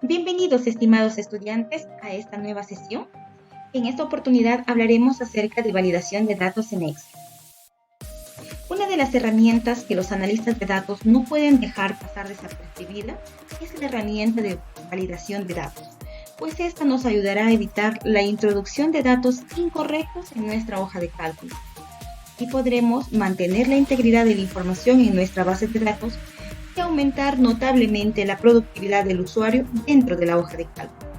Bienvenidos, estimados estudiantes, a esta nueva sesión. En esta oportunidad hablaremos acerca de validación de datos en Excel. Una de las herramientas que los analistas de datos no pueden dejar pasar desapercibida es la herramienta de validación de datos, pues esta nos ayudará a evitar la introducción de datos incorrectos en nuestra hoja de cálculo y podremos mantener la integridad de la información en nuestra base de datos y aumentar notablemente la productividad del usuario dentro de la hoja de cálculo.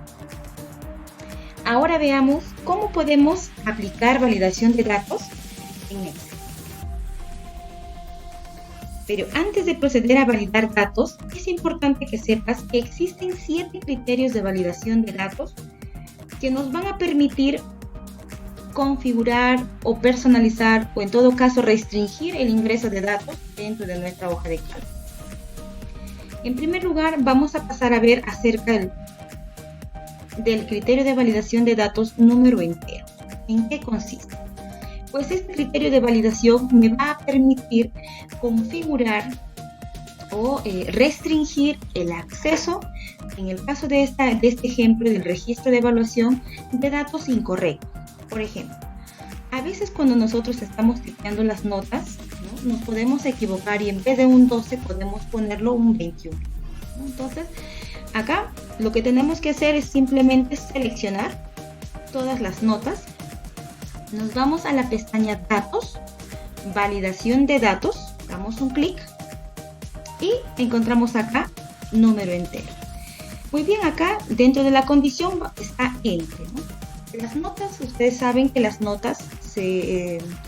Ahora veamos cómo podemos aplicar validación de datos en Excel. Pero antes de proceder a validar datos, es importante que sepas que existen 7 criterios de validación de datos que nos van a permitir configurar o personalizar o en todo caso restringir el ingreso de datos dentro de nuestra hoja de cálculo. En primer lugar, vamos a pasar a ver acerca del criterio de validación de datos número entero. ¿En qué consiste? Pues este criterio de validación me va a permitir configurar o restringir el acceso, en el caso de este ejemplo del registro de evaluación, de datos incorrectos. Por ejemplo, a veces cuando nosotros estamos tipeando las notas, ¿no?, nos podemos equivocar y en vez de un 12 podemos ponerlo un 21. Entonces, acá lo que tenemos que hacer es simplemente seleccionar todas las notas. Nos vamos a la pestaña Datos, Validación de Datos, damos un clic y encontramos acá número entero. Muy bien, acá dentro de la condición está entre, ¿no? Las notas, ustedes saben que las notas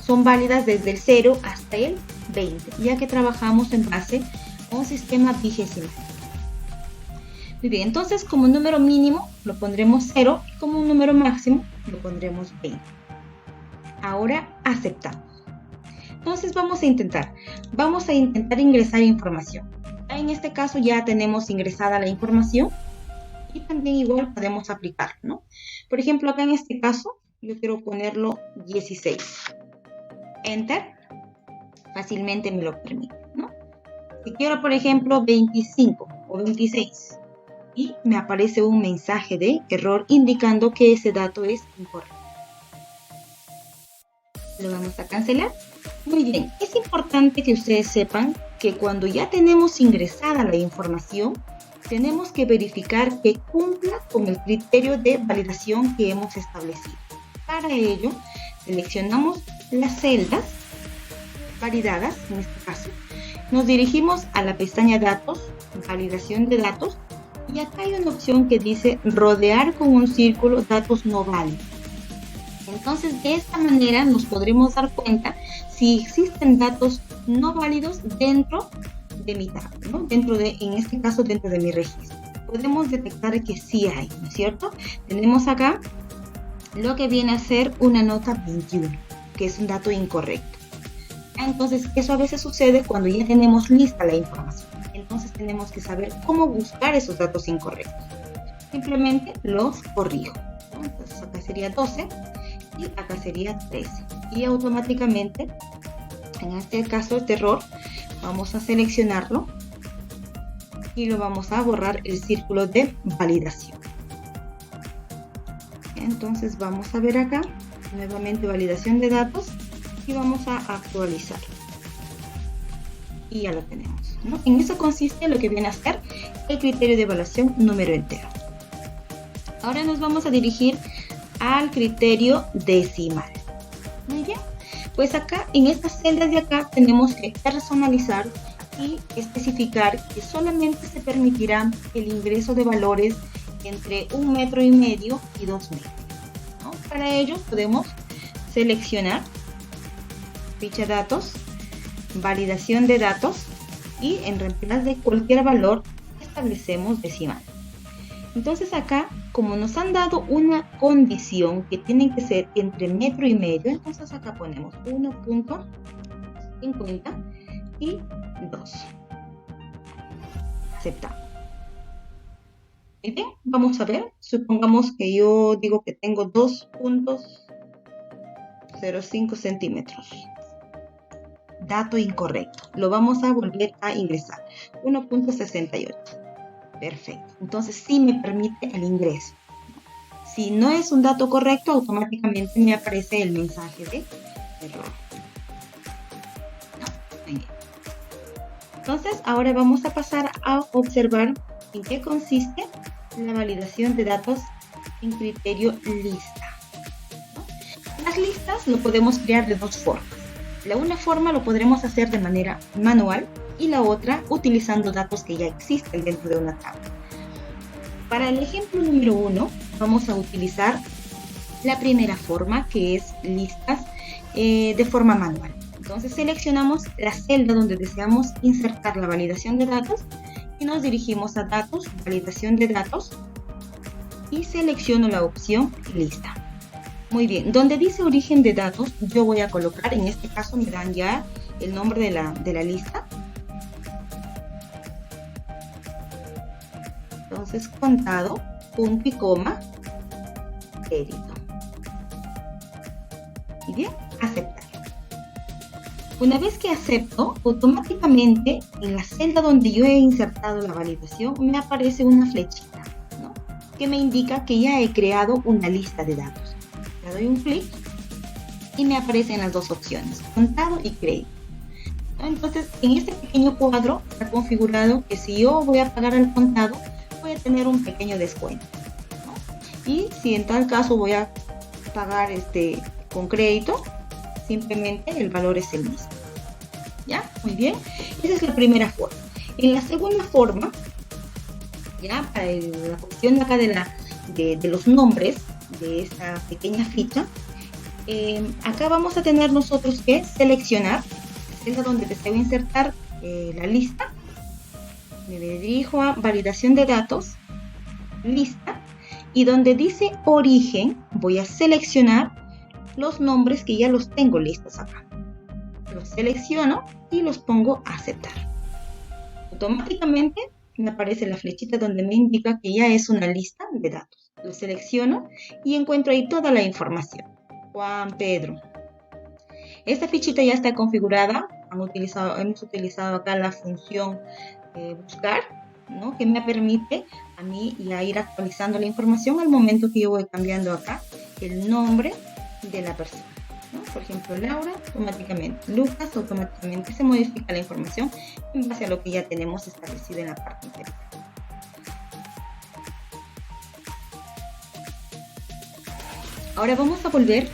son válidas desde el 0 hasta el 20, ya que trabajamos en base a un sistema vigesimal. Muy bien, entonces como número mínimo lo pondremos 0 y como un número máximo lo pondremos 20. Ahora aceptamos. Entonces vamos a intentar ingresar información. En este caso ya tenemos ingresada la información y también igual podemos aplicar, ¿no? Por ejemplo, acá en este caso yo quiero ponerlo 16. Enter. Fácilmente me lo permite, ¿no? Si quiero, por ejemplo, 25 o 26 y me aparece un mensaje de error indicando que ese dato es incorrecto. Lo vamos a cancelar. Muy bien, es importante que ustedes sepan que cuando ya tenemos ingresada la información, tenemos que verificar que cumpla con el criterio de validación que hemos establecido. Para ello, seleccionamos las celdas validadas, en este caso, nos dirigimos a la pestaña Datos, Validación de Datos, y acá hay una opción que dice rodear con un círculo datos no válidos. Entonces, de esta manera nos podremos dar cuenta si existen datos no válidos dentro de mi tabla, ¿no? En este caso, dentro de mi registro. Podemos detectar que sí hay, ¿no es cierto? Tenemos acá lo que viene a ser una nota 21, que es un dato incorrecto. Entonces, eso a veces sucede cuando ya tenemos lista la información. Entonces, tenemos que saber cómo buscar esos datos incorrectos. Simplemente los corrijo, ¿no? Entonces, acá sería 12 y acá sería 13. Y automáticamente, en este caso, este error, vamos a seleccionarlo y lo vamos a borrar el círculo de validación. Entonces vamos a ver acá, nuevamente validación de datos y vamos a actualizar. Y ya lo tenemos, ¿no? En eso consiste lo que viene a ser el criterio de evaluación número entero. Ahora nos vamos a dirigir al criterio decimal. Muy bien, pues acá en estas celdas de acá tenemos que personalizar y especificar que solamente se permitirá el ingreso de valores entre 1,5 metros y 2 metros, ¿no? Para ello podemos seleccionar ficha datos, validación de datos y en reemplazo de cualquier valor establecemos decimal. Entonces acá, como nos han dado una condición que tiene que ser entre 1,5 metros, entonces acá ponemos 1,50 y 2. Aceptamos. Bien, vamos a ver, supongamos que yo digo que tengo 2,05 centímetros. Dato incorrecto. Lo vamos a volver a ingresar. 1,68. Perfecto. Entonces sí me permite el ingreso. Si no es un dato correcto, automáticamente me aparece el mensaje de error. Muy bien. Entonces, ahora vamos a pasar a observar en qué consiste la validación de datos en criterio lista. Las listas lo podemos crear de dos formas. La una forma lo podremos hacer de manera manual y la otra utilizando datos que ya existen dentro de una tabla. Para el ejemplo número 1 vamos a utilizar la primera forma, que es listas de forma manual. Entonces seleccionamos la celda donde deseamos insertar la validación de datos y nos dirigimos a datos, validación de datos y selecciono la opción lista. Muy bien, donde dice origen de datos, yo voy a colocar, en este caso me dan ya el nombre de la lista. Entonces, contado, punto y coma, crédito. Y bien, aceptar. Una vez que acepto, automáticamente en la celda donde yo he insertado la validación me aparece una flechita, ¿no?, que me indica que ya he creado una lista de datos. Le doy un clic y me aparecen las dos opciones, contado y crédito. Entonces, en este pequeño cuadro está configurado que si yo voy a pagar al contado, voy a tener un pequeño descuento, ¿no? Y si en tal caso voy a pagar con crédito, simplemente el valor es el mismo. ¿Ya? Muy bien. Esa es la primera forma. En la segunda forma, ya para la cuestión de acá de los nombres de esta pequeña ficha, acá vamos a tener nosotros que seleccionar la celda donde deseo insertar la lista. Me dirijo a validación de datos, lista, y donde dice origen voy a seleccionar los nombres que ya los tengo listos acá. Los selecciono y los pongo a aceptar. Automáticamente me aparece la flechita donde me indica que ya es una lista de datos. Lo selecciono y encuentro ahí toda la información. Juan Pedro. Esta fichita ya está configurada. Hemos utilizado acá la función buscar, ¿no?, que me permite a mí ya ir actualizando la información al momento que yo voy cambiando acá el nombre de la persona, ¿no? Por ejemplo, Laura, automáticamente, Lucas, automáticamente se modifica la información en base a lo que ya tenemos establecido en la parte inferior. Ahora vamos a volver